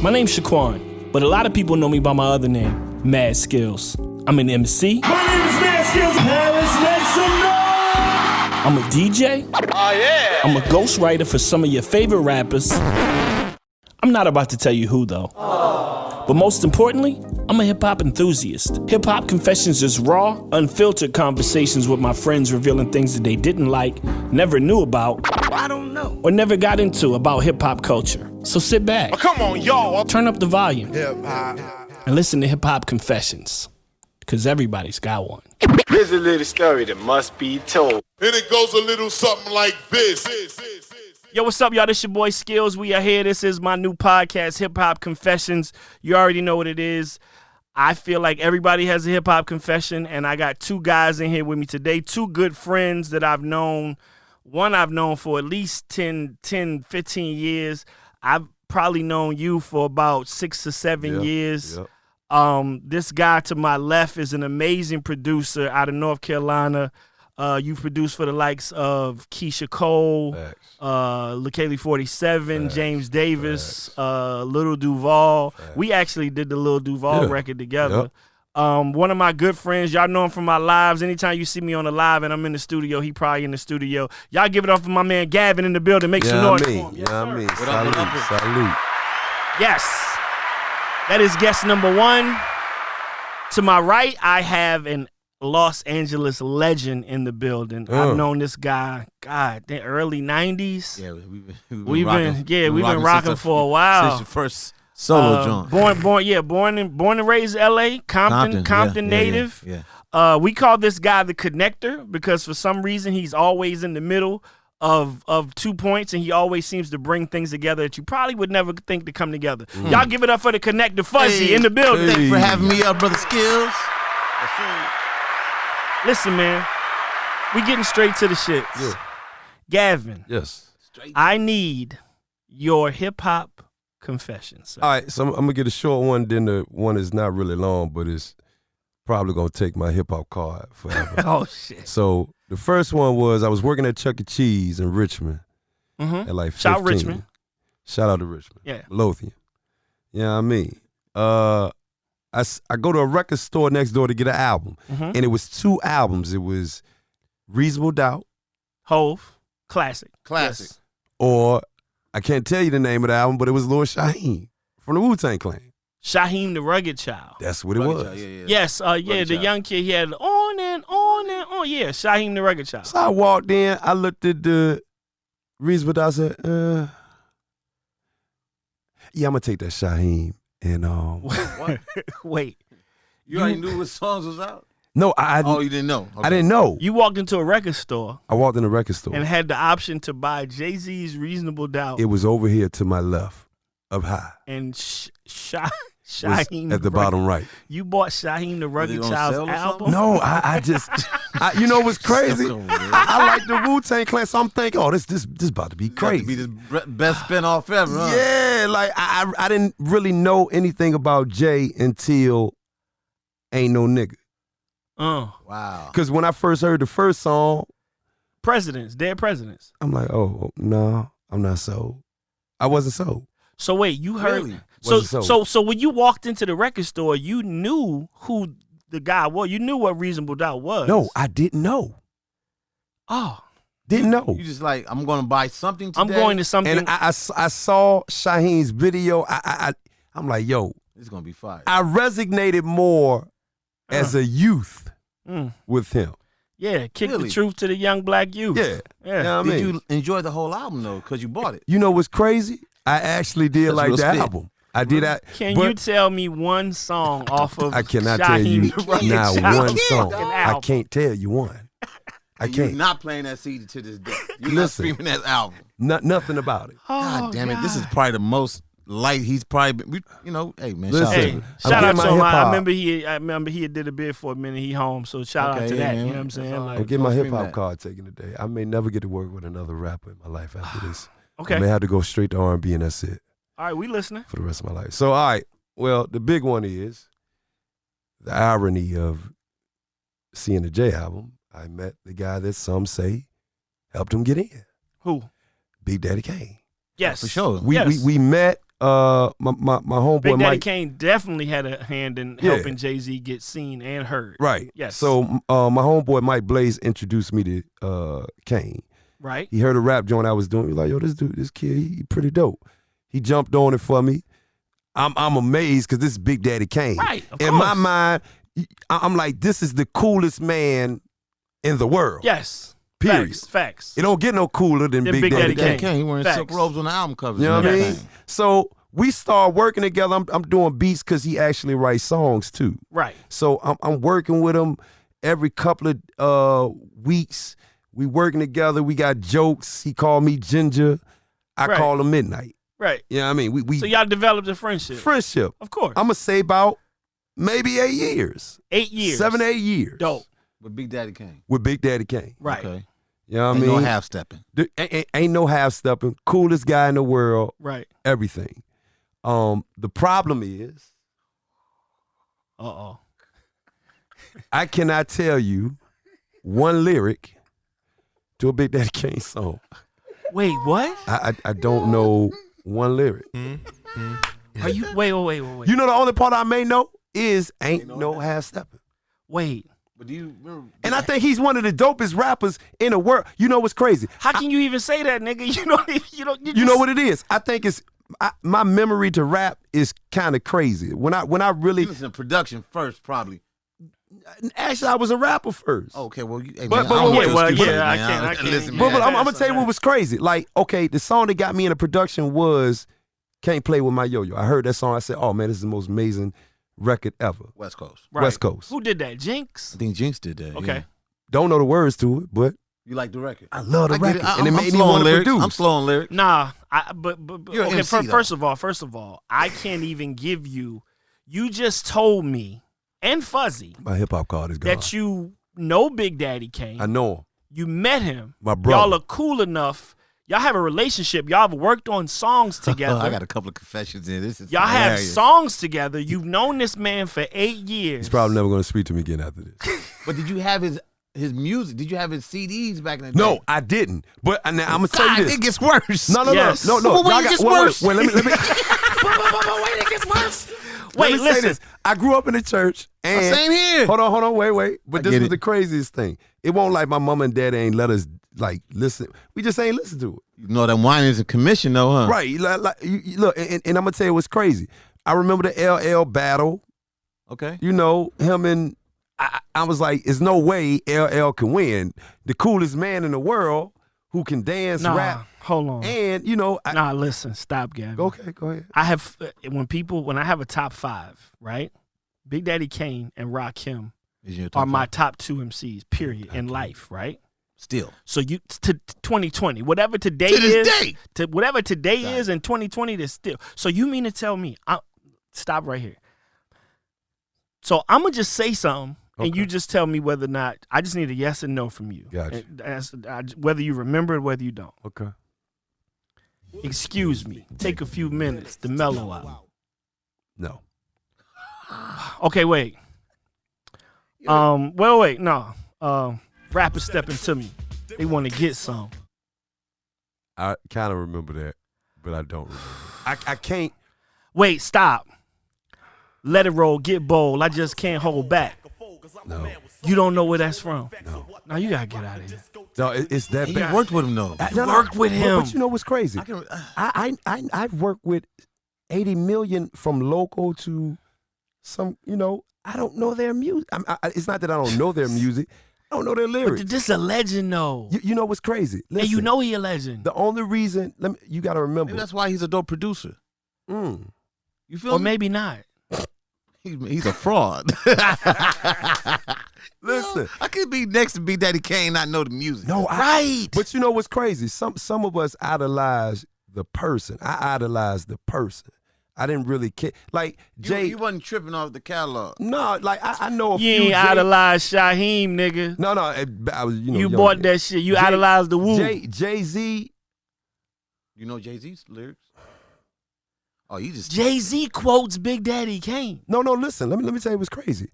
My name's Shaquan, but a lot of people know me by my other name, Mad Skillz. I'm an MC. My name is Mad Skillz. Paris, make some noise. I'm a DJ. Oh, yeah. I'm a ghostwriter for some of your favorite rappers. I'm not about to tell you who, though. But most importantly, I'm a hip-hop enthusiast. Hip-Hop Confessions is raw, unfiltered conversations with my friends revealing things that they didn't like, never knew about, I don't know. or never got into about hip-hop culture. So sit back. Oh, come on, y'all. Turn up the volume. Hip-hop. And listen to Hip-Hop Confessions. Because everybody's got one. Here's a little story that must be told. And it goes a little something like this. Yo, what's up, y'all? This your boy Skillz. We are here. This is my new podcast, Hip Hop Confessions. You already know what it is. I feel like everybody has a hip hop confession, and I got two guys in here with me today, two good friends that I've known. One I've known for at least 10, 15 years. I've probably known you for about 6 or 7 years. Yep. This guy to my left is an amazing producer out of North Carolina. You've produced for the likes of Keisha Cole, LaKaylee 47, James Davis, Lil Duval. We actually did the Lil Duval record together. One of my good friends, y'all know him from my lives. Anytime you see me on a live and I'm in the studio, he probably in the studio. Y'all give it up for my man Gavin in the building. Make some noise for him. Yes, sir. Salute. Yes. That is guest number one. To my right, I have an Los Angeles legend in the building. I've known this guy, the early 90s. Yeah, we've been rocking for a while. Since your first solo joint. Born and raised LA, Compton native. Yeah. We call this guy the connector because for some reason he's always in the middle of 2 points, and he always seems to bring things together that you probably would never think to come together. Y'all give it up for the connector Fuzzy in the building. Thanks for having me up, brother Skillz. Listen, man, we getting straight to the shits. Yeah. Gavin. Yes. I need your hip-hop confessions. All right, so I'm going to get a short one, then the one is not really long, but it's probably going to take my hip-hop card forever. Oh, shit. So the first one was I was working at Chuck E. Cheese in Richmond at like 15. Shout Richmond. Shout out to Richmond. Yeah. Lothian. You know what I mean? I go to a record store next door to get an album, and it was 2 albums. It was Reasonable Doubt. Hove. Classic. Classic. Or I can't tell you the name of the album, but it was Lil Shaheem from the Wu-Tang Clan. Shaheem the Rugged Child. That's what it was. Child, yeah. Yes, the young kid, he had on and on and on. Yeah, Shaheem the Rugged Child. So I walked in, I looked at the Reasonable Doubt, I said, yeah, I'm going to take that Shaheem. And What? Wait. You already knew what songs was out? No, you didn't know? Okay. I didn't know. You walked into a record store I walked in a record store. and had the option to buy Jay-Z's Reasonable Doubt. It was over here to my left, up high. And Shaheem At the bottom right. You bought Shaheem the Rugged on Child's sale or album? something? No, I just, you know what's crazy? I like the Wu-Tang Clan, so I'm thinking, oh, this about to be crazy. Be the best spinoff ever, huh? Yeah, like I didn't really know anything about Jay until Ain't No Nigga. Wow. Because when I first heard the first song, Dead Presidents. I'm like, oh, no, I'm not sold. I wasn't sold. So wait, you heard Really? So when you walked into the record store, you knew who the guy was. You knew what Reasonable Doubt was. No, I didn't know. Oh. Didn't know. You just like, I'm going to buy something today. I'm going to something. And I saw Shaheem's video. I'm like, yo. It's going to be fire. I resonated more as a youth with him. Yeah, kick Really? the truth to the young black youth. Yeah. Yeah. You know what I Did mean? you enjoy the whole album, though, because you bought it? You know what's crazy? I actually did That's like real the spit. album. I did that. Can you tell me one song off of I cannot tell you Shaheem the Rugged now Child's one song. fucking I album? can't tell you one. I You're can't. not playing that CD to this day. You're not Listen. streaming that album. Nothing about it. God damn it. This is God. probably the most light he's probably been. Hey, man, Listen. shout out Hey, to you. I'm shout out getting to my him. I hip-hop. remember he did a bid for a minute. He home, so shout out Okay, to yeah, that. man. You know what I'm saying? That's all Like, I'm getting my Don't hip scream hop that. card taken today. I may never get to work with another rapper in my life after this. okay. I may have to go straight to R&B and that's it All right, we listening. for the rest of my life. So, all right. Well, the big one is the irony of seeing the J album. I met the guy that some say helped him get in. Who? Big Daddy Kane. Yes. For sure. We Yes. we met my homeboy Big Daddy Mike. Kane definitely had a hand in helping Jay-Z get seen and heard. Right. Yes. So my homeboy Mike Blaze introduced me to Kane. Right. He heard a rap joint I was doing. He was like, yo, this kid, he pretty dope. He jumped on it for me. I'm amazed because this is Big Daddy Kane. Right. Of In course. my mind, I'm like, this is the coolest man in the world. Yes. Period. Facts. It don't get no cooler than Big Daddy Kane. He wearing silk Facts. robes on the album covers. You know what I mean? Yes. So we start working together. I'm doing beats because he actually writes songs too. Right. So I'm working with him every couple of weeks. We working together. We got jokes. He called me Ginger. I Right. call him Midnight. Right. You know what I mean? We So y'all developed a friendship. friendship. Of course. I'm gonna say about maybe 8 years. 8 years. 7, 8 years. Dope. With Big Daddy Kane. With Big Daddy Kane. Right. Okay. You know what I Ain't mean? no half stepping. Ain't no half stepping. Coolest guy in the world. Right. Everything. The problem is, Uh-oh. I cannot tell you one lyric to a Big Daddy Kane song. Wait, what? I don't know one lyric. Are you wait. You know the only part I may know is ain't no half stepping. Wait. But do you remember? And I think he's one of the dopest rappers in the world. You know what's crazy? How can you even say that, nigga? You know what it is? I think it's my memory to rap is kind of crazy. When I really You listen to production first, probably. actually I was a rapper first. Okay, well, hey, But- man, but- I don't yeah, want well, your stupid yeah, I shit, can't- man. I can't- Listen, But man. I'm gonna tell you what was crazy. Like, okay, the song that got me into production was "Can't Play with My Yo-Yo." I heard that song. I said, "Oh man, this is the most amazing record ever." West Coast. Right. West Coast. Who did that? Jinx? I think Jinx did that. Okay. yeah. Don't know the words to it, but You like the record? I love the I get record, it. and it I'm made me slow on want to lyrics. produce. I'm slow on lyrics. Nah, but You're an okay. MC, though. First of all, I can't even give you. You just told me and Fuzzy My hip hop card is gone. that you know Big Daddy Kane. I know him. You met him. My brother. Y'all are cool enough. Y'all have a relationship. Y'all have worked on songs together. I got a couple of confessions in. This is Y'all have hilarious. songs together. You've known this man for 8 years. He's probably never gonna speak to me again after this. But did you have his music? Did you have his CDs back in the day? No, I didn't. But now I'm gonna tell God, you this. it gets worse. No. Yes. No. But wait, Y'all it gets wait, worse. Wait, let me. Wait, it gets worse. Let me Wait, say this. I grew up in the church, and Same here. Hold on, wait. But I this get was it. the craziest thing. It won't like my mom and dad ain't let us like listen. We just ain't listen to it. You know that wine is a commission, though, huh? Right? You look, and I'm gonna tell you what's crazy. I remember the LL battle. Okay. You know him and I was like, there's no way LL can win. The coolest man in the world who can dance, Nah, rap, hold on. and you know. Nah, listen, stop, Gavin. Okay, go ahead. I have when I have a top 5, right? Big Daddy Kane and Rakim Is your are top my five? top 2 MCs. Period in life, right? Still. So you to 2020, whatever today To this is, day. to whatever today Got is in 2020, there's still. So you mean to tell me? Stop right here. So I'm gonna just say something, and Okay. you just tell me whether or not. I just need a yes or no from you. Gotcha. And whether you remember it, whether you don't. Okay. Excuse me. Take a few minutes to mellow out. No. Okay, wait. Wait, no. Rappers stepping to me. They want to get some. I kind of remember that, but I don't remember. I can't. Wait, stop. Let it roll, get bold. I just can't hold back. No. You don't know where that's from. No. Now you gotta get out of here. No, it's that You bad. worked with him, though. No, worked with him. But you know what's crazy? I can, I've worked with 80 million from local to some, you know, I don't know their music. It's not that I don't know their music. I don't know their lyrics. But this is a legend, though. You know what's crazy? And you Listen, know he a legend. the only reason, you got to remember. maybe that's why he's a dope producer. Mm. You feel Or me? maybe not. He's a fraud. Listen. I could be next to Big Daddy Kane, not know the music. No, Right. But you know what's crazy? Some of us idolize the person. I idolize the person. I didn't really care. Like Jay. You wasn't tripping off the catalog. No, like I know a You few. ain't Jay- idolize Shaheem, nigga. No, I was. You know, You young bought nigga. that shit. You Jay- idolized the Woo. Jay-Z. You know Jay-Z's lyrics? Oh, you just Jay-Z quotes Big Daddy Kane. No, listen. Let me tell you what's crazy.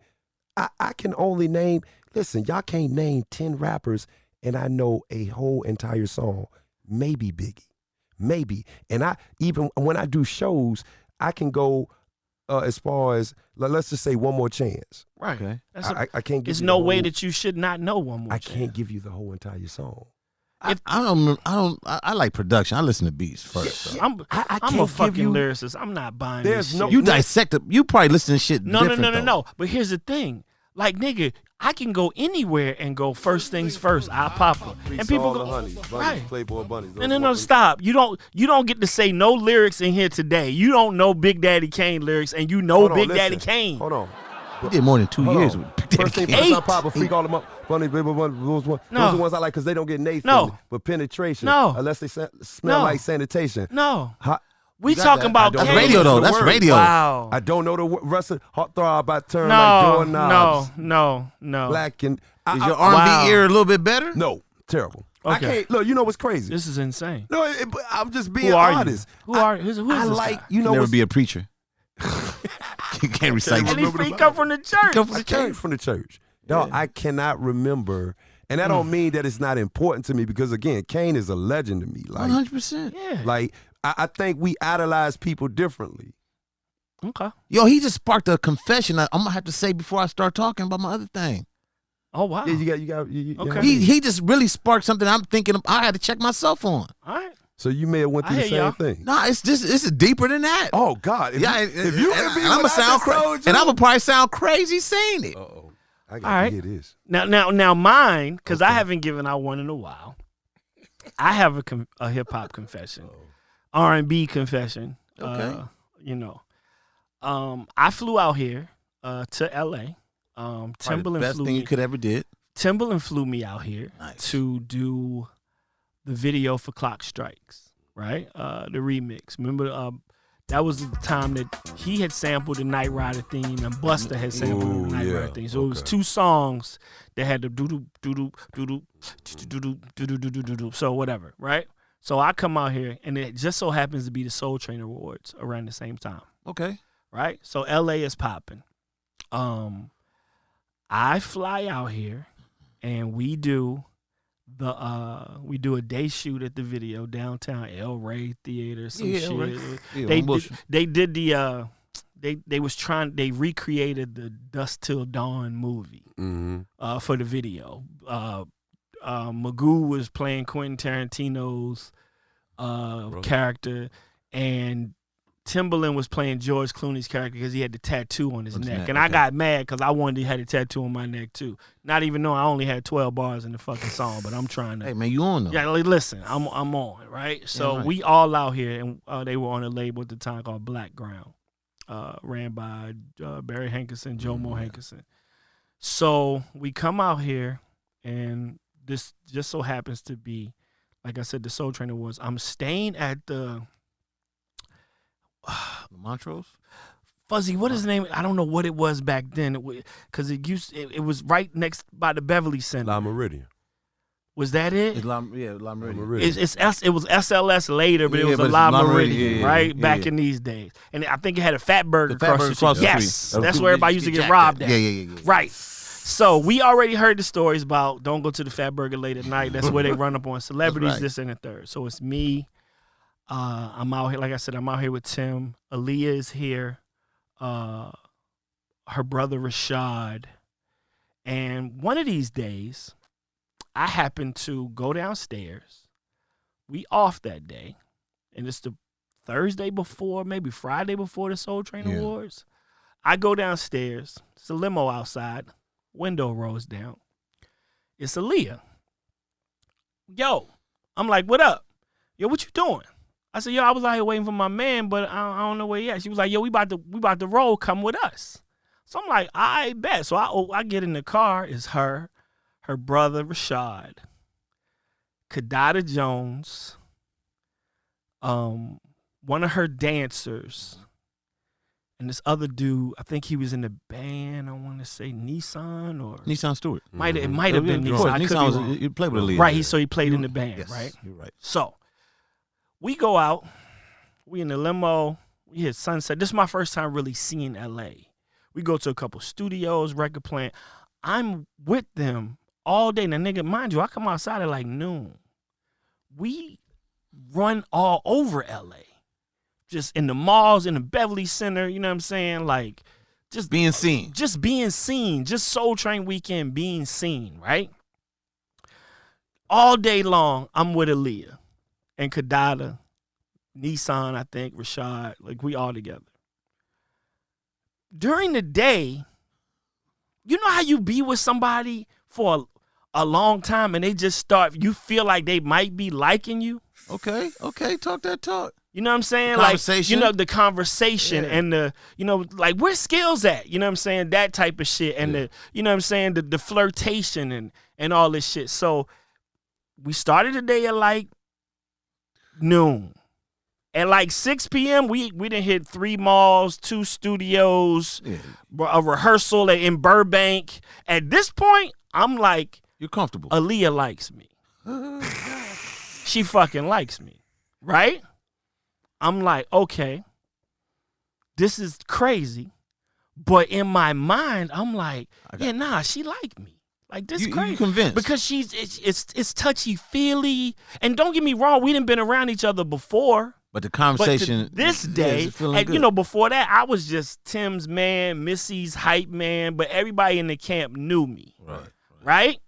I can only name. Listen, y'all can't name 10 rappers, and I know a whole entire song. Maybe Biggie, maybe. And even when I do shows, I can go as far as let's just say One More Chance. Right. Okay. I can't give There's you no the way whole- that you should not know One More I Chance. can't give you the whole entire song. I like production. I listen to beats first. I'm I a can't give fucking you- lyricist. I'm not buying There's this no- shit. You dissect it. You probably listen to shit. No. different, though. But here's the thing. Like, nigga, I can go anywhere and go first things first. I pop her. And people go, right. Playboy bunnies. No, stop. You don't get to say no lyrics in here today. You don't know Big Daddy Kane lyrics, and you know Hold on, Big listen. Daddy Kane. Hold on. He did more than 2 Hold years on. with Big Daddy First thing Kane. first, I 8. pop a freak all them up. Bunny, baby, those are the ones I like because they don't get Nathan. No. But penetration. No. Unless they smell No. like sanitation. No. Hot, We you got talking that? about I don't Kane. That's radio, though. the That's word. radio. Wow. I don't know the rest of hot throb. I turn like doorknobs. No. Black and Is your R&B Wow. ear a little bit better? no, terrible. I Okay. can't look. You know what's crazy? This is insane. No, but I'm just being Who are honest. you? Who is I this like guy? you know Never what's be a preacher. You can't recite. And he come from the church. I came from the church. No, I cannot remember. And that don't mean that it's not important to me because again, Kane is a legend to me. Like, 100%. Yeah. like I think we idolize people differently. Okay. Yo, he just sparked a confession I'm gonna have to say before I start talking about my other thing. Oh wow. Yeah, you got. Okay. He just really sparked something I'm thinking I had to check myself on. All right. So you may have went through I the hear same y'all. thing. Nah, it's deeper than that. Oh God! If you and, could be I'm gonna what I sound just told crazy, you- and I'm gonna probably sound crazy saying it. Uh-oh. I All gotta right. hear this. Now mine, because I haven't given out one in a while. I have a hip hop confession, R&B confession. Okay. I flew out here to LA. Probably the Timbaland best flew thing me. you could ever did. Timbaland flew me out here Nice. to do the video for Clock Strikes, right? The remix. Remember, that was the time that he had sampled the Knight Rider theme and Busta had sampled Ooh, the Knight yeah, Rider theme. So it was okay. 2 songs that had the doo-doo, doo-doo, doo-doo, doo-doo, doo-doo, doo-doo, doo-doo. So whatever, right? So I come out here, and it just so happens to be the Soul Train Awards around the same time, Okay. right? So LA is popping. I fly out here, and we do a day shoot at the video downtown El Rey Theater, some Yeah, shit. right. Yeah, They on Bush. they did the they recreated the Dusk Till Dawn movie Mm-hmm. for the video. Magoo was playing Quentin Tarantino's character, and Timbaland was playing George Clooney's character because he had the tattoo on his neck. And I okay. got mad because I wanted to have a tattoo on my neck too. Not even knowing I only had 12 bars in the fucking song, but I'm trying to. Hey man, you on though? Yeah, like, listen, I'm on, right? So right. we all out here, and they were on a label at the time called Black Ground, ran by Barry Hankerson, Joe Mo Hankerson. So we come out here, and this just so happens to be, like I said, the Soul Train Awards. I'm staying at the Montrose? Fuzzy. What is the name? I don't know what it was back then, because it was right next by the Beverly Center. La Meridian. Was that it? It's La Meridian. Meridian. It was SLS later, but it Yeah, was but a it's La La Meridian, Meridian, yeah, right? yeah. Back in these days. And I think it had a Fat Burger The Fat across Burger the street. across the Yes, street. that's where everybody used to get robbed at. Yeah. Right. So we already heard the stories about don't go to the Fat Burger late at night. That's where they run up on celebrities, right. this and the third. So it's me. I'm out here, like I said, I'm out here with Tim. Aaliyah is here. Her brother Rashad. And one of these days, I happen to go downstairs. We off that day. And it's the Thursday before, maybe Friday before the Soul Train Yeah. Awards. I go downstairs. It's a limo outside. Window rolls down. It's Aaliyah. Yo. I'm like, what up? Yo, what you doing? I said, yo, I was out here waiting for my man, but I don't know where he at. She was like, yo, we about to roll. Come with us. So I'm like, I bet. So I get in the car. It's her brother Rashad, Kadada Jones, one of her dancers, and this other dude. I think he was in the band. I want to say Nissan or Nissan Stewart. it might have been Of Nissan. course, I could be Nissan was wrong. you played with Aaliyah. Right. So he played in the band. Yes, right. You're right. So we go out. We in the limo. We hit Sunset. This is my first time really seeing LA. We go to a couple studios, record plant. I'm with them all day. Now, nigga, mind you, I come outside at like noon. We run all over LA. Just in the malls, in the Beverly Center, you know what I'm saying? Like, just being seen. Just being seen. Just Soul Train weekend being seen, right? All day long, I'm with Aaliyah and Kadada, Nissan, I think, Rashad. Like, we all together. During the day, you know how you be with somebody for a long time and they just start, you feel like they might be liking you? Okay, talk that talk. You know what I'm saying? The conversation. Like, the conversation and the, like, where's Skillz at? You know what I'm saying? That type of shit. And the, you know what I'm saying? The flirtation and all this shit. So we started the day at like noon. At like 6 p.m., we done hit 3 malls, 2 studios, a rehearsal in Burbank. At this point, I'm like, you're comfortable. Aaliyah likes me. She fucking likes me, right? I'm like, okay, this is crazy. But in my mind, I'm like, she like me. Like, this crazy. You convinced. Because it's touchy-feely. And don't get me wrong, we done been around each other before. But the conversation. But this day, and before that, I was just Tim's man, Missy's hype man, but everybody in the camp knew me. Right?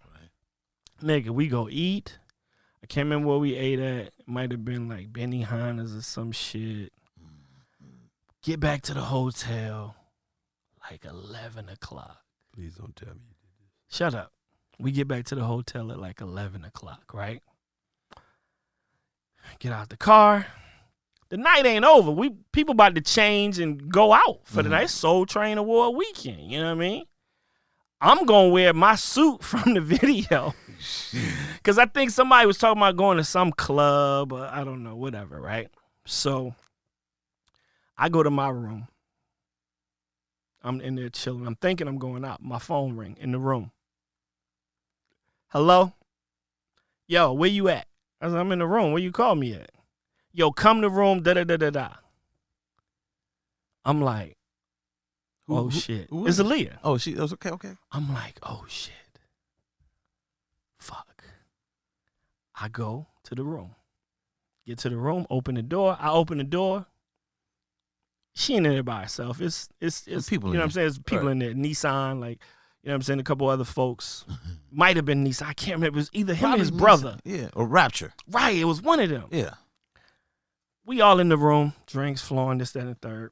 Nigga, we go eat. I can't remember where we ate at. It might have been like Benihana's or some shit. Get back to the hotel like 11 o'clock. Please don't tell me you did this. Shut up. We get back to the hotel at like 11 o'clock, right? Get out the car. The night ain't over. People about to change and go out for the night. Soul Train Award weekend, you know what I mean? I'm going to wear my suit from the video. Because I think somebody was talking about going to some club or I don't know, whatever, right? So I go to my room. I'm in there chilling. I'm thinking I'm going out. My phone ring in the room. Hello? Yo, where you at? I said, I'm in the room. Where you call me at? Yo, come to room, da-da-da-da-da. I'm like, shit. It's Aaliyah. Oh, she was okay. I'm like, oh, shit. Fuck. I go to the room. Get to the room, open the door. I open the door. She ain't in there by herself. It's people, you know what I'm saying? It's people in there. Nissan, like, you know what I'm saying? A couple other folks. Might have been Nissan. I can't remember. It was either him or his brother. Yeah, or Rapture. Right, it was one of them. Yeah. We all in the room, drinks flowing, this, that, and the third.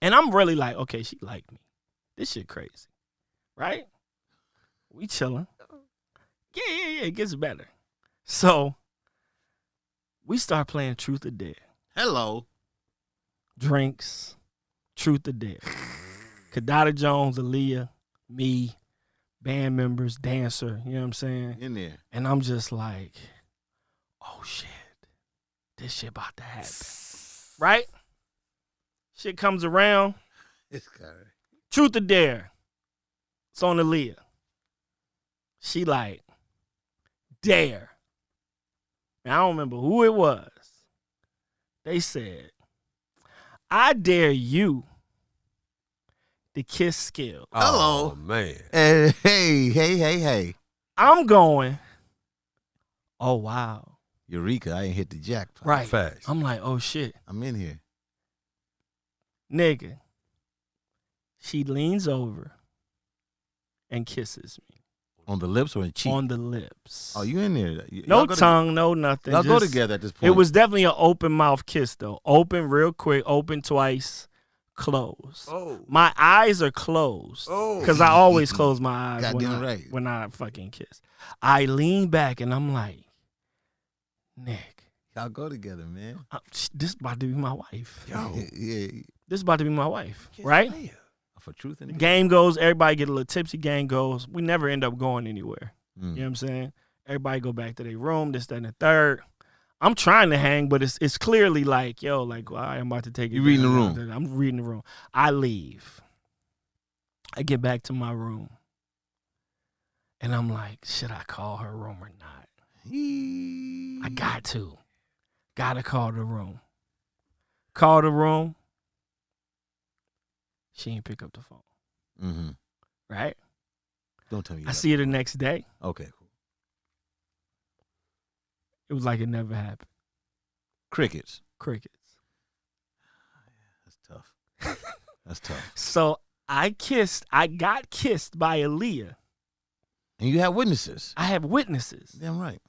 And I'm really like, okay, she like me. This shit crazy. Right? We chilling. Yeah, it gets better. So, we start playing Truth or Dare. Hello. Drinks, Truth or Dare. Kadada Jones, Aaliyah, me, band members, dancer, you know what I'm saying? In there. And I'm just like, oh, shit. This shit about to happen. Right? Shit comes around. It's got it. Truth or Dare. It's on Aaliyah. She like, dare. And I don't remember who it was. They said, I dare you to kiss Skillz. Hello. Oh, man. Hey. I'm going, oh, wow. Eureka, I ain't hit the jackpot. Right. Facts. I'm like, oh, shit. I'm in here. Nigga. She leans over and kisses me. On the lips or in the cheek? On the lips. Oh, you in there. No tongue, no nothing. Y'all go together at this point. It was definitely an open mouth kiss, though. Open real quick, open twice, close. Oh. My eyes are closed. Oh. Because I always close my eyes Goddamn when I fucking kiss. I lean back and I'm like, Nick. Y'all go together, man. This about to be my wife. Yo. Yeah. This about to be my wife, right? For truth and Game goes, everybody get a little tipsy, game goes. We never end up going anywhere. You know what I'm saying? Everybody go back to their room, this, that, and the third. I'm trying to hang, but it's clearly like, yo, like, well, I'm about to take it. You reading the room. I'm reading the room. I leave. I get back to my room. And I'm like, should I call her room or not? I got to. Gotta call the room. Call the room. She ain't pick up the phone. Mm-hmm. Right? Don't tell me. I see her the next day. Okay, cool. It was like it never happened. Crickets. Crickets. That's tough. That's tough. So I got kissed by Aaliyah. And you have witnesses. I have witnesses. Damn right.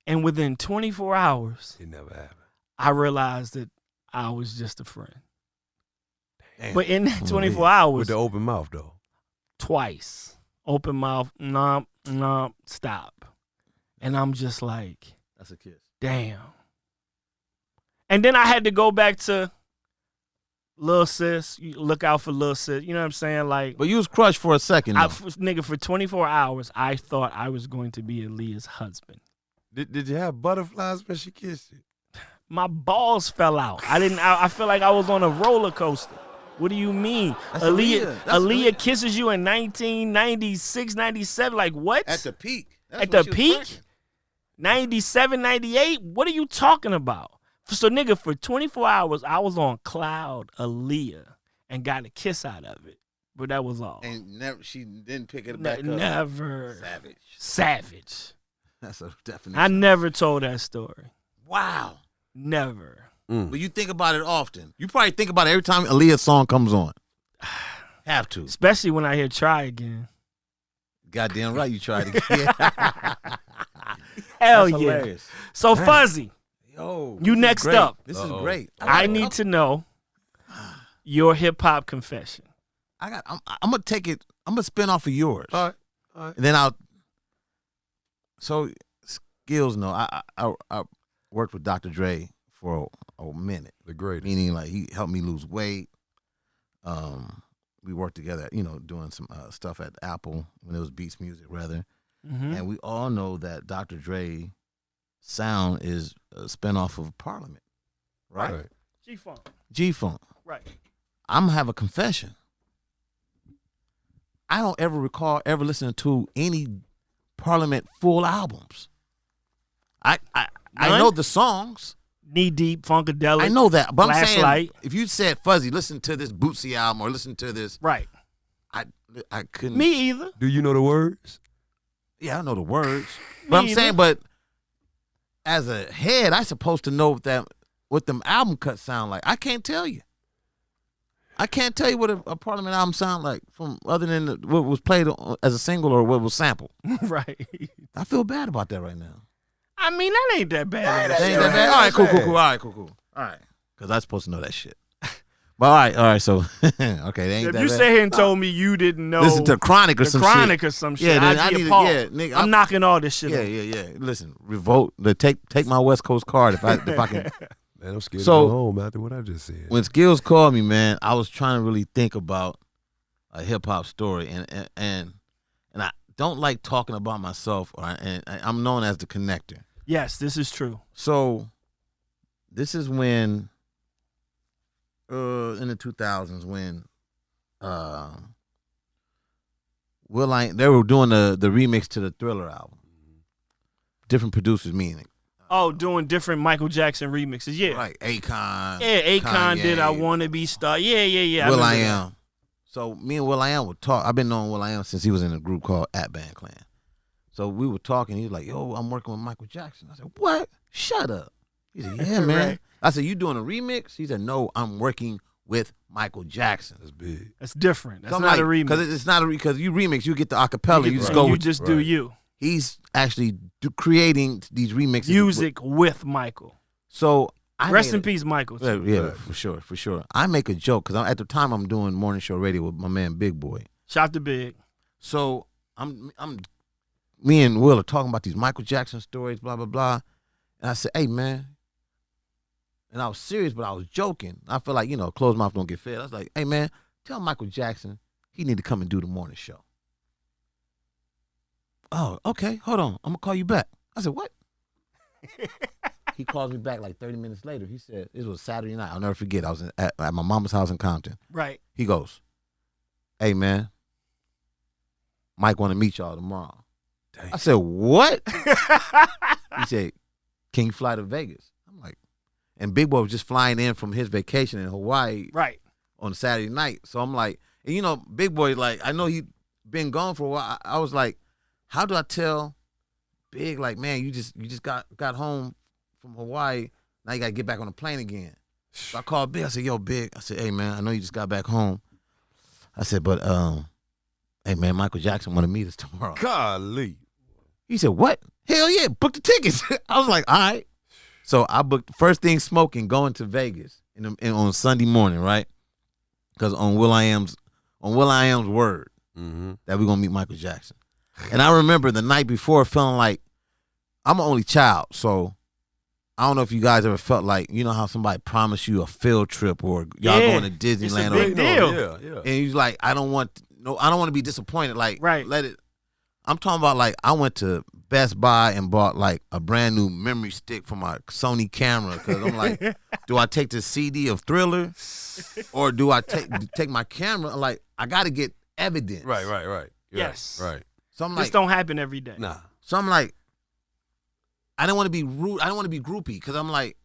And within 24 hours, It never happened. I realized that I was just a friend. Damn. But in that 24 hours, With the open mouth, though. twice, open mouth, nom, stop. And I'm just like, That's a kiss. damn. And then I had to go back to Lil Sis. You look out for Lil Sis. You know what I'm saying? Like, But you was crushed for a second, though. nigga, for 24 hours, I thought I was going to be Aaliyah's husband. Did you have butterflies when she kissed you? My balls fell out. I feel like I was on a roller coaster. What do you mean? That's Aaliyah. That's Aaliyah Aaliyah. kisses you in 1996, 97. Like, what? At the peak. At the peak? 97, 98? What are you talking about? So, nigga, for 24 hours, I was on cloud Aaliyah and got a kiss out of it. But that was all. And never, she didn't pick it back up. Never. Savage. That's a definition. I never told that story. Wow. Never. But you think about it often. You probably think about it every time Aaliyah's song comes on. Have to. Especially when I hear Try Again. Goddamn right you tried to get Hell That's yeah. hilarious. So, Fuzzy, Yo, you this is next great. up. This is great. I need to know your hip-hop confession. I'm gonna take it. I'm gonna spin off of yours. All right. And then So Skillz, no, I worked with Dr. Dre for a minute. The greatest. Meaning, like, he helped me lose weight. We worked together, doing some stuff at Apple when it was Beats Music, rather. Mm-hmm. And we all know that Dr. Dre sound is a spinoff of Parliament, right? G-Funk. G-Funk. Right. I'm gonna have a confession. I don't ever recall ever listening to any Parliament full albums. I know the songs. Knee Deep, Funkadelic. I know that, but I'm saying Flashlight. if you said Fuzzy, listen to this Bootsy album or listen to this, Right. I couldn't. Me either. Do you know the words? Yeah, I know the words, but I'm either. saying, but as a head, I supposed to know what them album cuts sound like. I can't tell you. I can't tell you what a Parliament album sound like from other than what was played as a single or what was sampled. Right. I feel bad about that right now. I mean, that ain't that bad. That ain't that bad. All right, cool. All right, cool. All right, because I'm supposed to know that shit. But all right. So okay, they ain't If that you bad. sat here and told me you didn't know Listen to Chronic or the some Chronic shit. or some shit, Yeah, then I I'd be need to- appalled. yeah, nigga, I'm knocking all this shit off. Yeah. Listen, revolt. Take my West Coast card if I can. Man, I'm scared So- to go home after what I just said. When Skillz called me, man, I was trying to really think about a hip hop story, and I don't like talking about myself, and I'm known as the connector. Yes, this is true. So this is when, in the 2000s, when they were doing the remix to the Thriller album. Different producers, meaning. Oh, doing different Michael Jackson remixes. Yeah. Right, Akon. Yeah, Akon Kanye, did I Wanna Be Star. Yeah. Will I remember Am. So me and Will I Am would talk. I've been knowing Will I Am since he was in a group called At Band Clan. So we were talking. He was like, "Yo, I'm working with Michael Jackson." I said, "What? Shut up." He said, "Yeah, man." Right. I said, "You doing a remix?" He said, "No, I'm working with Michael Jackson." That's big. That's different. That's So I'm not like, a remix. Because it's not because you remix, you get the acapella. You just go You with. just do right. you. He's actually creating these remixes. Music with Michael. So I Rest made in a- peace, Michael. Yeah, too. yeah, for sure. I make a joke because at the time I'm doing morning show radio with my man Big Boy. Shout to Big. So me and Will are talking about these Michael Jackson stories, blah blah blah, and I said, "Hey man," and I was serious, but I was joking. I feel like closed mouth don't get fed. I was like, "Hey man, tell Michael Jackson he need to come and do the morning show." Oh, okay, hold on, I'm gonna call you back. I said, "What?" He calls me back like 30 minutes later. He said, it was Saturday night. I'll never forget. I was at my mama's house in Compton. Right. He goes, "Hey, man, Mike want to meet y'all tomorrow." Dang. I said, "What?" He said, "Can you fly to Vegas?" I'm like, and Big Boy was just flying in from his vacation in Hawaii Right. on Saturday night. So I'm like, and Big Boy, like, I know he been gone for a while. I was like, how do I tell Big, like, man, you just got home from Hawaii. Now you got to get back on the plane again. So I called Big. I said, yo, Big. I said, hey, man, I know you just got back home. I said, but, hey, man, Michael Jackson want to meet us tomorrow. Golly. He said, what? Hell yeah, book the tickets. I was like, all right. So I booked first thing smoking, going to Vegas on Sunday morning, right? Because on Will.i.am's word that we're gonna meet Michael Jackson. And I remember the night before feeling like I'm an only child, so I don't know if you guys ever felt like, you know how somebody promised you a field trip or y'all going to Disneyland, it's a big deal. Yeah. and he's like, I don't want to be disappointed. Like, let it. I'm talking about, like, I went to Best Buy and bought like a brand new memory stick for my Sony camera because I'm like, do I take the CD of Thriller or do I take my camera? Like, I got to get evidence. Right. Yes. Right. So I'm This like, don't happen every day. Nah. so I'm like, I don't want to be rude. I don't want to be groupie because I'm like,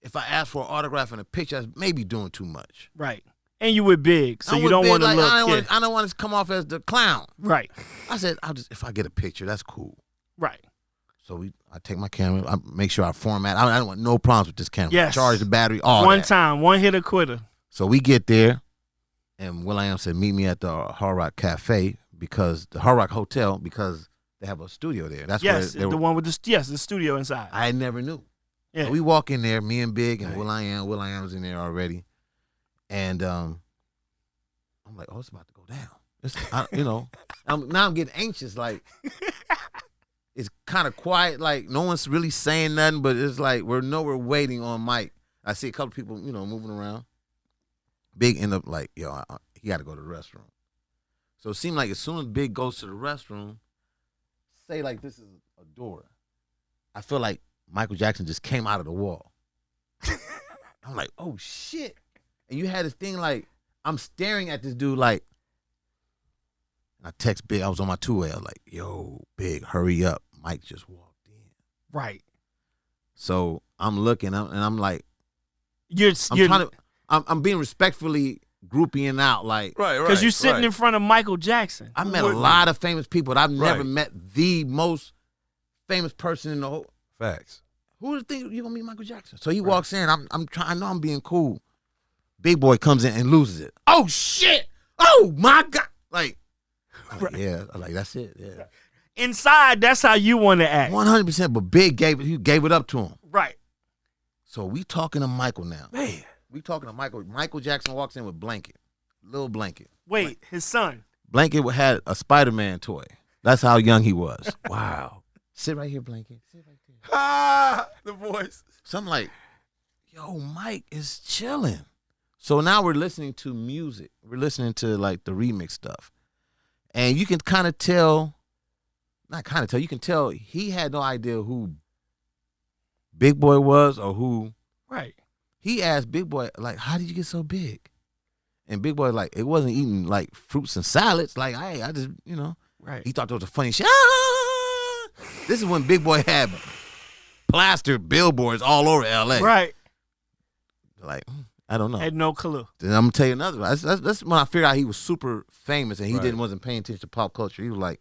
if I ask for an autograph and a picture, that's maybe doing too much. Right. And you were big, so I'm you don't Big, want to like, look. I don't want to come off as the clown. Right. I said, if I get a picture, that's cool. Right. So I take my camera, I make sure I format. I don't want no problems with this camera. Yes. Charge the battery, all One that. time, one hitter quitter. So we get there, and Will.i.am said, meet me at the Hard Rock Cafe because the Hard Rock Hotel because they have a studio there. That's Yes, where the one with the studio inside. I never knew. Yeah. So we walk in there, me and Big and Will.i.am. Will.i.am's in there already, and I'm like, oh, it's about to go down. Now I'm getting anxious. Like, it's kind of quiet. Like, no one's really saying nothing, but it's like we're waiting on Mike. I see a couple people, moving around. Big end up like, yo, he got to go to the restroom. So it seemed like as soon as Big goes to the restroom, say like this is a door, I feel like Michael Jackson just came out of the wall. I'm like, oh shit. And you had this thing like, I'm staring at this dude like, and I text Big, I was on my two-way, I was like, yo, Big, hurry up. Mike just walked in. Right. So I'm looking, and I'm like, I'm being respectfully grouping out, like, Right. Because you're sitting in front of Michael Jackson. I met a lot of famous people, but I've never met the most famous person in the whole. Facts. Who would think you're gonna meet Michael Jackson? So he walks in, I'm trying, I know I'm being cool. Big boy comes in and loses it. Oh shit! Oh my god! Like, yeah, like that's it. Yeah, Inside, that's how you want to act. 100%. But Big gave it up to him. Right. So we talking to Michael now. Man. We talking to Michael. Michael Jackson walks in with Blanket, little Blanket. Wait, his son. Blanket had a Spider-Man toy. That's how young he was. Wow. Sit right here, Blanket. Sit right there. The voice. So I'm like, yo, Mike is chilling. So now we're listening to music. We're listening to like the remix stuff. And you can kind of tell, you can tell he had no idea who Big Boy was or who. Right. He asked Big Boy, like, how did you get so big? And Big Boy, like, it wasn't eating like fruits and salads. Like, I just, Right. He thought that was a funny shit. Ah! This is when Big Boy had plastered billboards all over LA. Right. Like, I don't know. Had no clue. Then I'm gonna tell you another one. That's when I figured out he was super famous and he wasn't paying attention to pop culture. He was like,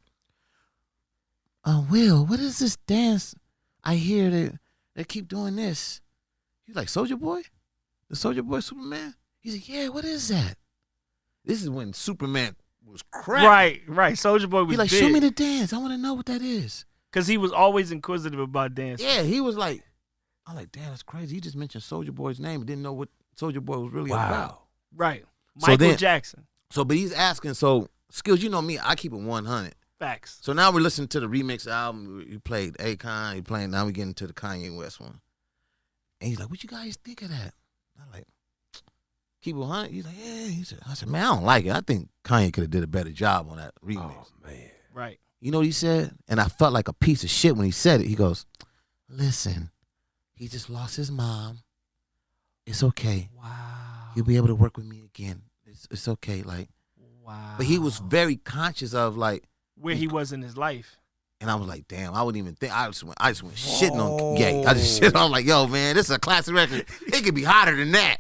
Will, what is this dance? I hear that they keep doing this. He's like, Soulja Boy? The Soulja Boy Superman? He's like, yeah, what is that? This is when Superman was crack. Right. Soulja Boy was He's like, big. show me the dance. I want to know what that is. Because he was always inquisitive about dancing. Yeah, he was like, I'm like, damn, that's crazy. He just mentioned Soulja Boy's name and didn't know what Soulja Boy was really about. Right. So Michael Jackson. So, but he's asking, so, Skillz, you know me, I keep it 100. Facts. So now we're listening to the remix album. You played Akon, now we're getting to the Kanye West one. And he's like, what you guys think of that? I'm like, keep it 100? He's like, yeah. I said, man, I don't like it. I think Kanye could have did a better job on that remix. Oh, man. Right. You know what he said? And I felt like a piece of shit when he said it. He goes, listen, he just lost his mom. It's okay. Wow. He'll be able to work with me again. It's okay. Like, wow. But he was very conscious of like where he was in his life. And I was like, damn, I wouldn't even think. I just went shitting on Ye. I just shit on like, yo, man, this is a classic record. It could be hotter than that.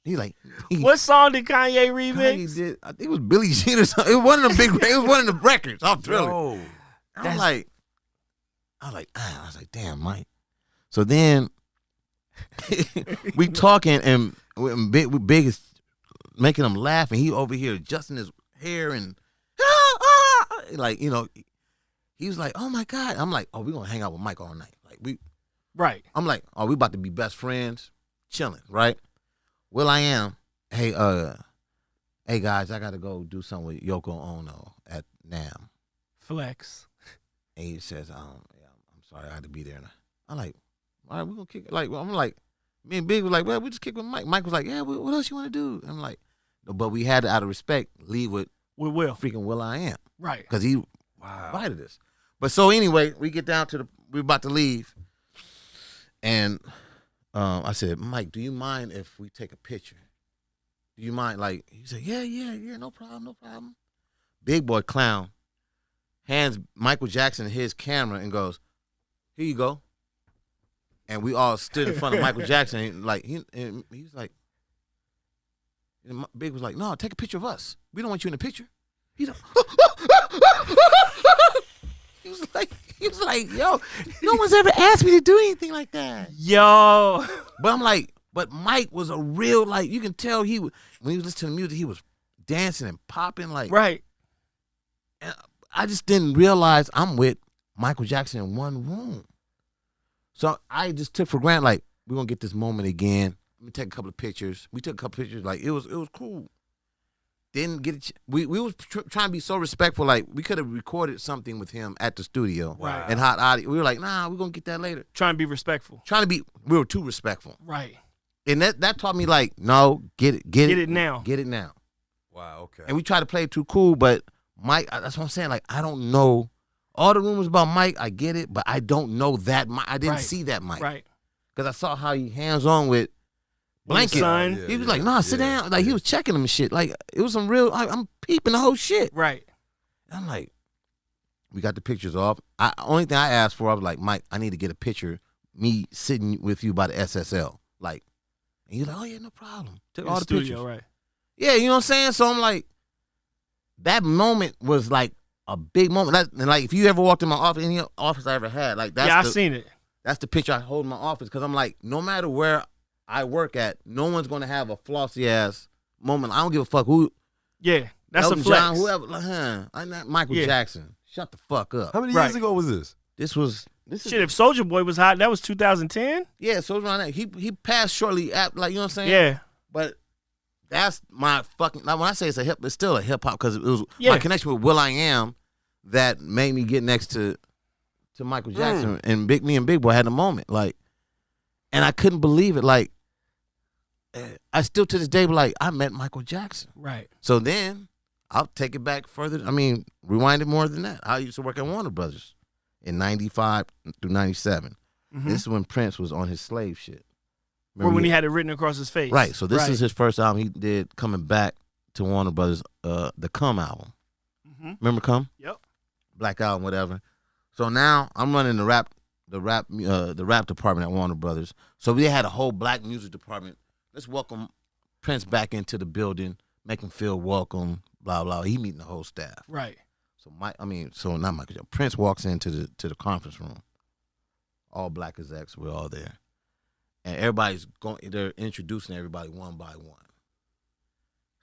He like, what song did Kanye remix? Kanye did, I think it was Billie Jean or something. It was one of the big. It was one of the records. I'm thrilled. I'm like, I was like, damn, Mike. So then we talking and Big is making him laugh, and he over here adjusting his hair and like, you know, he was like, oh my God. I'm like, oh, we gonna hang out with Mike all night. Like Right. I'm like, oh, we about to be best friends, chilling, right? Well, I am. Hey guys, I gotta go do something with Yoko Ono at NAMM. Flex. And he says, yeah, I'm sorry, I had to be there. And I'm like, all right, we're gonna kick it. Like, I'm like, me and Big was like, well, we just kick with Mike. Mike was like, yeah, what else you want to do? I'm like, no, but we had to, out of respect, leave with Will. freaking Will I Am. Right. Because he invited us. But so anyway, we get down to we're about to leave. And I said, Mike, do you mind if we take a picture? Do you mind? Like, he said, yeah, no problem. Big boy clown hands Michael Jackson his camera and goes, here you go. And we all stood in front of Michael Jackson. And like he was like, and Big was like, no, take a picture of us. We don't want you in the picture. He's like, he was like, yo, no one's ever asked me to do anything like that. Yo. But I'm like, but Mike was a real, like, you can tell when he was listening to the music, he was dancing and popping, like. Right. And I just didn't realize I'm with Michael Jackson in one room. So I just took for granted, like, we're going to get this moment again. Let me take a couple of pictures. We took a couple of pictures. Like, it was cool. Didn't get it. We was trying to be so respectful. Like, we could have recorded something with him at the studio. Right. And hot audio. We were like, nah, we're going to get that later. Trying to be respectful. We were too respectful. Right. And that taught me, like, no, get it now. Get it now. Wow, okay. And we tried to play it too cool, but Mike, that's what I'm saying. Like, I don't know. All the rumors about Mike, I get it, but I don't know that Mike. I didn't see that Mike. Right. Because I saw how he hands-on with Blanket. Son. He was like, nah, sit down. Like, he was checking him and shit. Like, it was some real, I'm peeping the whole shit. Right. And I'm like, we got the pictures off. Only thing I asked for, I was like, Mike, I need to get a picture, me sitting with you by the SSL. Like, and he's like, oh, yeah, no problem. Took all the studio, pictures. Right. Yeah, you know what I'm saying? So I'm like, that moment was like a big moment. And like, if you ever walked in my office, any office I ever had, like, that's I've seen it. That's the picture I hold in my office, because I'm like, no matter where I work at, no one's going to have a flossy ass moment. I don't give a fuck who. Yeah, that's Elton a flex. John, whoever. Like, I'm not Michael Jackson. Shut the fuck up. How many years ago was this? This is Shit, if Soulja Boy was hot, that was 2010. Yeah, so it was around that. He passed shortly after, like, you know what I'm saying? Yeah. But that's my fucking. Like, when I say it's still a hip hop, because it was my connection with Will I Am that made me get next to Michael Jackson, and me and Big Boy had a moment, like, and I couldn't believe it. Like, I still to this day be like, I met Michael Jackson. Right. So then I'll take it back further. I mean, rewind it more than that. I used to work at Warner Brothers in 95 through 97. Mm-hmm. This is when Prince was on his slave shit. Or when he had it written across his face. Right. So this is his first album he did coming back to Warner Brothers, the Come album. Mm-hmm. Remember Come? Yep. Black Album, whatever. So now I'm running the rap department at Warner Brothers. So we had a whole black music department. Let's welcome Prince back into the building, make him feel welcome, blah blah. He meeting the whole staff. Right. So not Michael. Prince walks into the conference room. All black execs, we're all there, and everybody's going. They're introducing everybody one by one.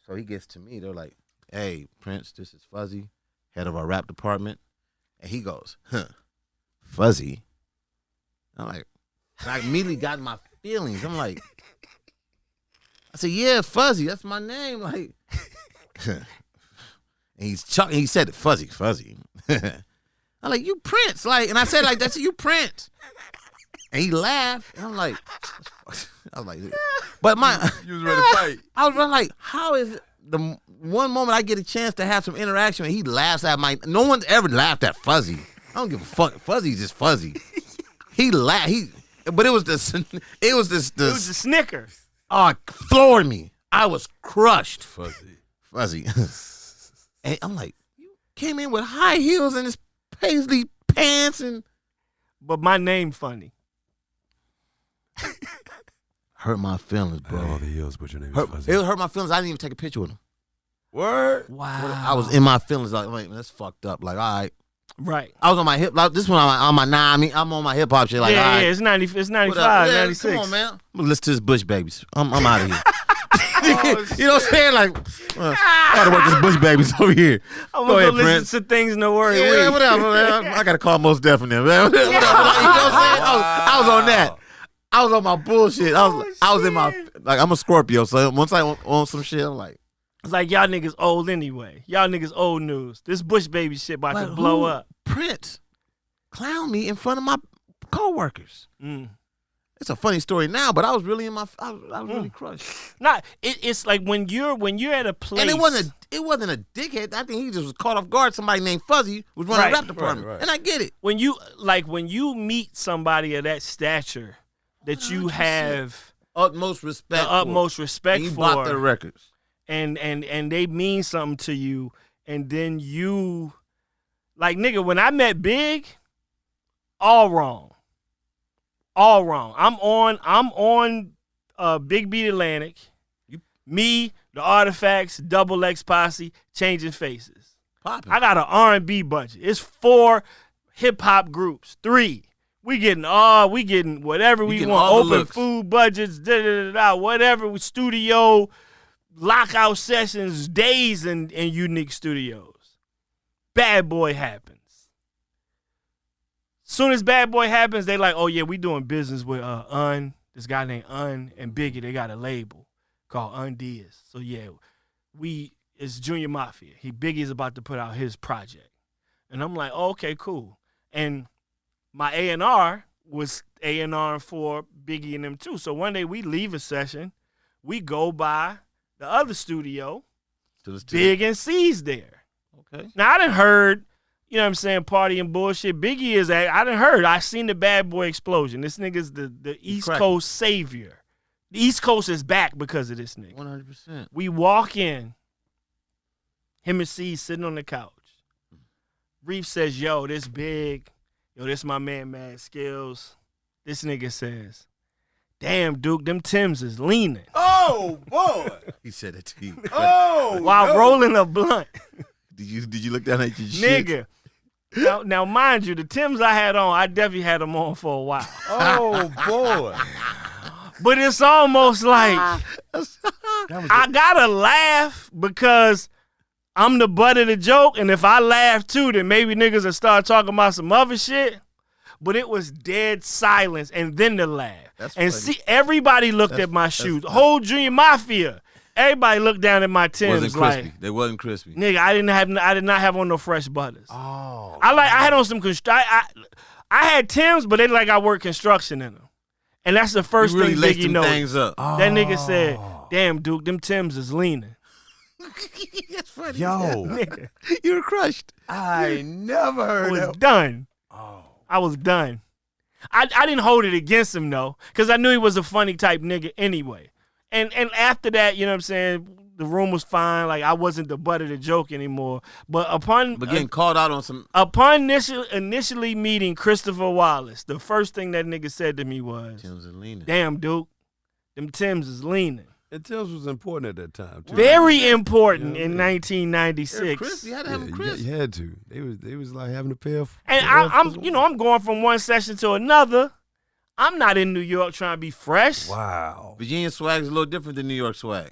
So he gets to me. They're like, "Hey, Prince, this is Fuzzy, head of our rap department," and he goes, "Huh, Fuzzy." I'm like, I immediately got in my feelings. I'm like, I said, "Yeah, Fuzzy, that's my name." Like, and he's chucking. He said it, Fuzzy. I'm like, "You Prince," like, and I said, like, "That's you Prince," and he laughed. And I'm like, but You was ready to fight. I was like, how is it the one moment I get a chance to have some interaction and he laughs at no one's ever laughed at Fuzzy. I don't give a fuck. Fuzzy's just Fuzzy. He laughed. But it was the snicker. Oh, it floored me. I was crushed. Fuzzy. And I'm like, you came in with high heels and this paisley pants and. But my name funny. Hurt my feelings, bro. All the heels, but your name is Fuzzy. It hurt my feelings. I didn't even take a picture with him. Word? Wow. I was in my feelings like, man, that's fucked up. Like, all right. Right. I was on my hip. Like, this one on my I'm on my hip hop shit. Like, yeah, all right, yeah, it's 90, it's 95, yeah, 96. Come on, man. I'm gonna listen to this Bush Babies. I'm out of here. You know what I'm saying? Like, I gotta work this Bush Babies over here. I'm Go gonna ahead, listen Prince. to things no worry. Yeah, whatever, man. I gotta call Most Definitely, man. Whatever. You know what I'm saying? I was on that. I was on my bullshit. I was in my, like, I'm a Scorpio, so once I on some shit, I'm like, It's like y'all niggas old anyway. Y'all niggas old news. This Bush Baby shit about to blow up. Prince clown me in front of my coworkers. Mm. It's a funny story now, but I was really I was really crushed. Nah, it's like when you're at a place, And it wasn't a dickhead. I think he just was caught off guard. Somebody named Fuzzy was running Right. the rap department, Right. and I get it. when you meet somebody of that stature that you have Utmost respect. the utmost respect and you for, bought their records. and they mean something to you, and then you, like, nigga, when I met Big, all wrong. I'm on Big Beat Atlantic. Me, the Artifacts, Double X Posse, Changing Faces. Popping. I got an R&B budget. It's 4 hip hop groups. 3. We getting whatever we getting want. all the Open looks. food budgets, whatever. Studio, lockout sessions, days in unique studios. Bad Boy happens. Soon as Bad Boy happens, they like, oh yeah, we doing business with this guy named and Biggie. They got a label called Undies. So yeah, it's Junior Mafia. Biggie's about to put out his project, and I'm like, oh, okay, cool. And my A&R was A&R for Biggie and them too. So one day we leave a session, we go by the other studio, Big and C's there. Okay. Now I done heard, you know what I'm saying, party and bullshit. Biggie is I done heard. I seen the Bad Boy explosion. This nigga's the East cracking. Coast savior. The East Coast is back because of this nigga. 100%. We walk in, him and C sitting on the couch. Reef says, yo, this Big. Yo, this my man, Skillz. This nigga says, damn, Duke, them Timbs is leaning. Oh boy! He said it to you. Oh, While rolling a blunt. Did you look down at your shit? Nigga. Now, mind you, the Timbs I had on, I definitely had them on for a while. Oh boy! But it's almost like I gotta laugh because I'm the butt of the joke, and if I laugh too, then maybe niggas will start talking about some other shit. But it was dead silence, and then the laugh. That's and funny. see, everybody looked at my shoes. Whole Junior Mafia. Everybody looked down at my Timbs Wasn't crispy. like, They wasn't crispy. nigga, I did not have on no fresh butters. Oh, I had on some I had Timbs, but they like I work construction in them. And that's the first You really thing laced Biggie them knows. things up. That nigga said, damn, Duke, them Timbs is leaning. That's funny. yo, Nigga, You were crushed. I never I heard was that. done. Oh, I was done. I didn't hold it against him, though, because I knew he was a funny type nigga anyway. And after that, you know what I'm saying, the room was fine. Like, I wasn't the butt of the joke anymore. But Getting called out on some. upon initially meeting Christopher Wallace, the first thing that nigga said to me was, Tim's and leaning. damn, Duke, them Timbs is leaning. and Tim's was important at that time too. Very important Yeah, in man. 1996. Crisp. You had to Yeah, have them crisp. you had to. They was like having a pair of. And I'm going from one session to another. I'm not in New York trying to be fresh. Wow. Virginia swag is a little different than New York swag.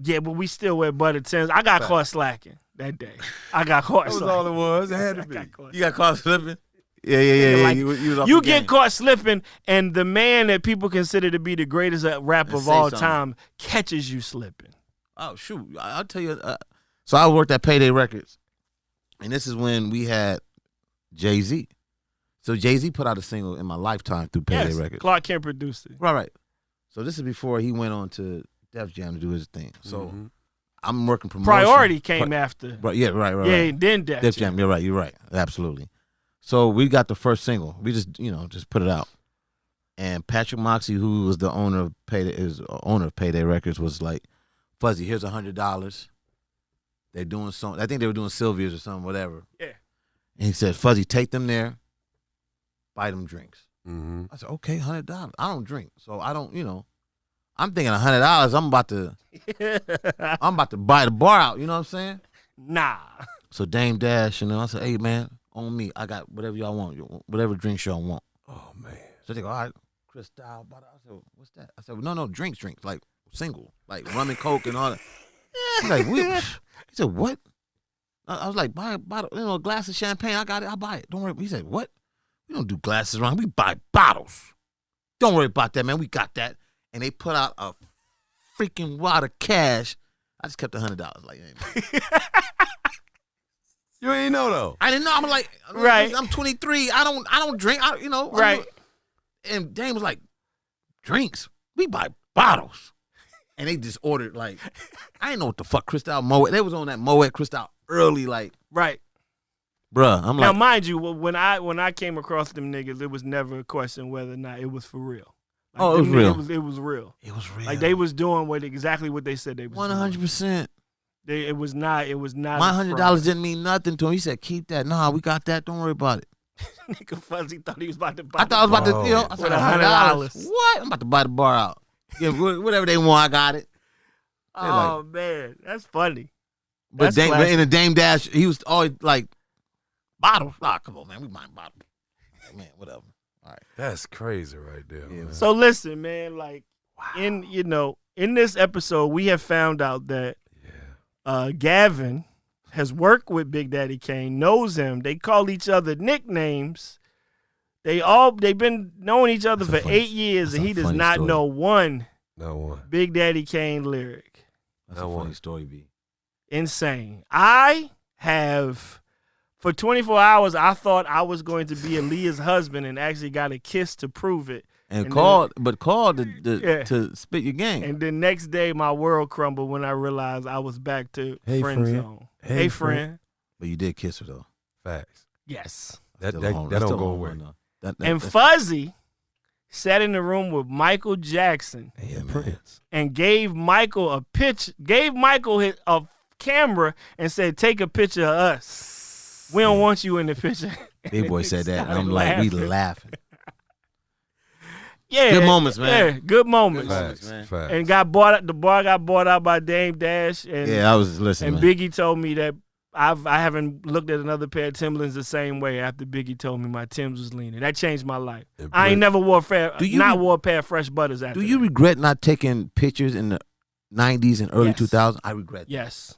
Yeah, but we still wear butter Timbs. I got caught slacking that day. I got caught That was slacking. all it was. It had to I be. got caught. You got caught slipping? Yeah. Like, you was off You the get game. caught slipping, and the man that people consider to be the greatest rapper And of say all something. time catches you slipping. Oh, shoot. I'll tell you. So I worked at Payday Records, and this is when we had Jay-Z. So Jay-Z put out a single in my lifetime through Payday Yes, Records. Clark Kent produced it. Right. So this is before he went on to Def Jam to do his thing. So I'm working promotion. Priority came after. Right, yeah, right. Yeah, then Def Def Jam. Jam, you're right. Absolutely. So we got the first single. We just put it out. And Patrick Moxie, who was the owner of Payday Records, was like, Fuzzy, here's $100. They're doing something. I think they were doing Sylvia's or something, whatever. Yeah. And he said, Fuzzy, take them there, buy them drinks. Mm-hmm. I said, okay, $100. I don't drink, so I don't. I'm thinking $100. I'm about to buy the bar out. You know what I'm saying? Nah. So Dame Dash, I said, hey man, on me. I got whatever y'all want, whatever drinks y'all want. Oh man. So they go, all right, Cristal. I said, what's that? I said, no, drinks, like single, like rum and coke and all that. He's like, he said, what? I was like, buy a bottle, a glass of champagne. I got it. I'll buy it. Don't worry. He said, what? We don't do glasses around. We buy bottles. Don't worry about that, man. We got that. And they put out a freaking wad of cash. I just kept $100. Like, You ain't know though. I didn't know. I'm like, Right. I'm 23. I don't drink. Right. And Dane was like, drinks. We buy bottles. And they just ordered like, I didn't know what the fuck Cristal Moet. They was on that Moet Cristal early, like, Right. bruh. I'm Now, like, mind you, when I came across them niggas, it was never a question whether or not it was for real. Like, Oh, it was them real. niggas, It was real. it was real. Like they was doing exactly what they said they was 100%. doing. It was not. My a $100 fraud. didn't mean nothing to him. He said, keep that. Nah, we got that. Don't worry about it. Nigga Fuzzy thought he was about to buy. I thought I was about to, I With said, $100. What? I'm about to buy the bar out. Yeah, whatever they want, I got it. Oh man, that's funny. But That's classic. in the Dame Dash, he was always like, bottles. Ah, come on, man. We buying bottles. Like, man, whatever. All right. That's crazy right there. Yeah, man. So listen, man. Like in this episode, we have found out that Gavin has worked with Big Daddy Kane, knows him. They call each other nicknames. They've been knowing each other for 8 years, and he does not know one No one. Big Daddy Kane lyric. That's a funny story, B. Insane. I have, for 24 hours, I thought I was going to be Aaliyah's husband and actually got a kiss to prove it. And then- called to Yeah. to spit your game. And the next day, my world crumbled when I realized I was back to Hey, friend friend. zone. Hey, Hey, friend. friend. But you did kiss her though. Facts. Yes. That Still a home- that that's don't still a go home away. run, though. That- And that's- Fuzzy sat in the room with Michael Jackson Yeah, man. Prince. and gave Michael a camera and said, "Take a picture of us. We don't want you in the picture." Big boy said that, and Started I'm like, we laughing. laughing. Yeah, Good moments, man. Yeah, good moments. Facts. Facts. man. Facts. And the bar got bought out by Dame Dash, and Yeah, I was listening. and man. Biggie told me that I haven't looked at another pair of Timbalands the same way after Biggie told me my Timbs was leaning. That changed my life. And I ain't Prince- never wore a pair of Fresh Butters after. Do you that. regret not taking pictures in the 90s and early Yes. 2000s? I regret that. Yes.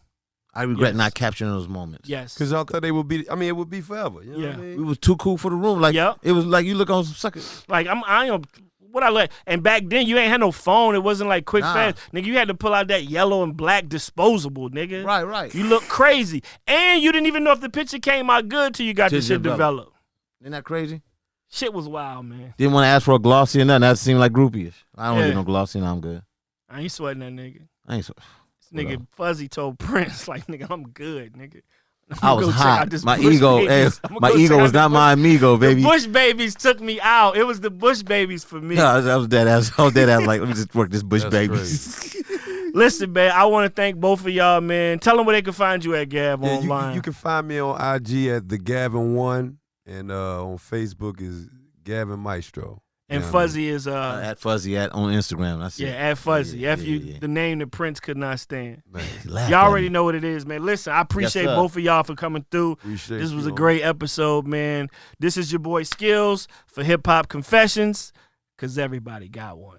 I regret Yes. not capturing those moments. Yes. Because y'all thought they would be, it would be forever. You know what I Yeah. mean? We was too cool for the room. Like, Yep. it was like you look on some sucker. Like I am what I like. And back then you ain't had no phone. It wasn't like quick Nah. fast. Nigga, you had to pull out that yellow and black disposable, nigga. Right. You look crazy. And you didn't even know if the picture came out good till you got the Till shit developed. developed. Isn't that crazy? Shit was wild, man. Didn't want to ask for a glossy or nothing. That seemed like groupie-ish. I don't Yeah. need no glossy and I'm good. I ain't sweating that nigga. I ain't so. This nigga Whatever. Fuzzy told Prince, like, nigga, I'm good, nigga. I was Go check hot. out this My Bush ego, Babies. I'ma my go ego check was out not the my amigo, baby. The Bush Babies took me out. It was the Bush Babies for me. No, I was dead ass. I was dead ass. Like, let me just work this Bush That's baby. Listen, man, I want to thank both of y'all, man. Tell them where they can find you at, Gav, Yeah, online. you can find me on IG at the Gavin1, and on Facebook is Gavin Maestro. and Yeah, Fuzzy is At Fuzzy on Instagram. That's yeah, it. at Fuzzy. Yeah, the name that Prince could not stand. man. Laughed Y'all at already me. know what it is, man. Listen, I appreciate sir. both of y'all for coming through. Appreciate This was you, a great episode, man. This is your boy Skillz for Hip Hop Confessions, because everybody got one.